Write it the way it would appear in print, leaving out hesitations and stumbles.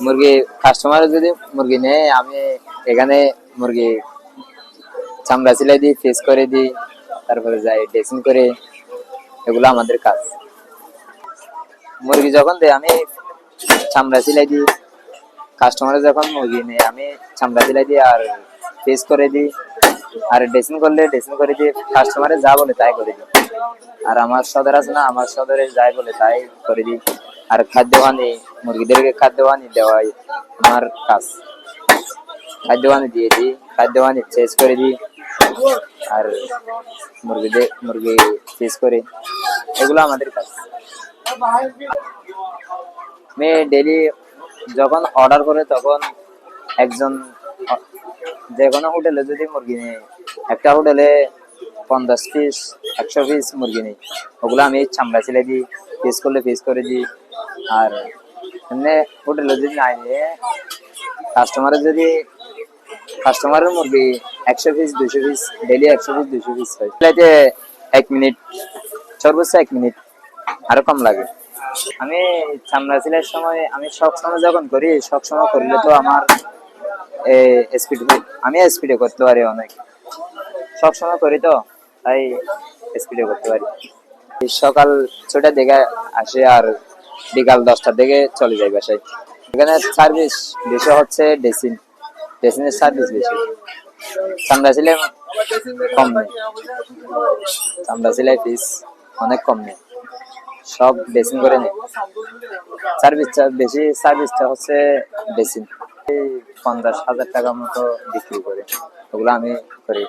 মুরগি কাস্টমার যদি মুরগি নেয়, আমি এখানে মুরগি চামড়া সিলাই দিই, ফিস করে দিই, তারপরে যাই ড্রেসিং করে। এগুলো আমাদের কাজ। মুরগি যখন দেয় আমি চামড়া সিলাই দিই, কাস্টমার যখন মুরগি নেয় আমি চামড়া সিলাই দিই আর ফিস করে দিই, আর ড্রেসিং করলে ড্রেসিং করে দিই। কাস্টমারে যা বলে তাই করে দিই। আর আমার সদর আছে না, আমার সদরে যাই বলে তাই করে দিই। আর খাদ্য বানি, মুরগিদেরকে খাদ্য বানি দেওয়াই আমার কাজ। খাদ্য বানি দিয়ে দিই, খাদ্য বানি চেঞ্জ করে দিই, আর মুরগি চেঞ্জ করে। এগুলো আমাদের কাজ। আমি ডেলি যখন অর্ডার করে তখন একজন যে কোনো হোটেলে যদি মুরগি নেই, একটা হোটেলে 50 পিস 100 পিস মুরগি নেই, ওগুলো আমি চামড়া ছিলে দিই, পিস করলে পিস করে দিই। আর এমনি হোটেলে যদি নাই নিয়ে কাস্টমারের মুরগি 100 piece 200 piece, daily 100 piece 200 piece হয়। প্লেটে 1 মিনিট, সর্বোচ্চ 1 মিনিট, আরো কম লাগে। আমি চামড়া সিলাইয়ের সময় আমি সবসময় যখন করি, সবসময় করলে তো আমার স্পিড, আমি স্পিডে করতে পারি অনেক। সবসময় করি তো, তাই স্পিডে করতে পারি। সকাল 6টার দিকে আসে আর বিকাল 10টার দিকে চলে যাই বাসায়। এখানে সার্ভিস বেশি হচ্ছে ড্রেসিং, ড্রেসিং এর সার্ভিস বেশি। চামড়া সিলাই কম নেই, চামড়া সিলাই ফিস অনেক কম নেই, সব ড্রেসিং করে নেই। সার্ভিসটা বেশি, সার্ভিসটা হচ্ছে ড্রেসিং। 50,000 টাকার মতো বিক্রি করে, ওগুলো আমি করি।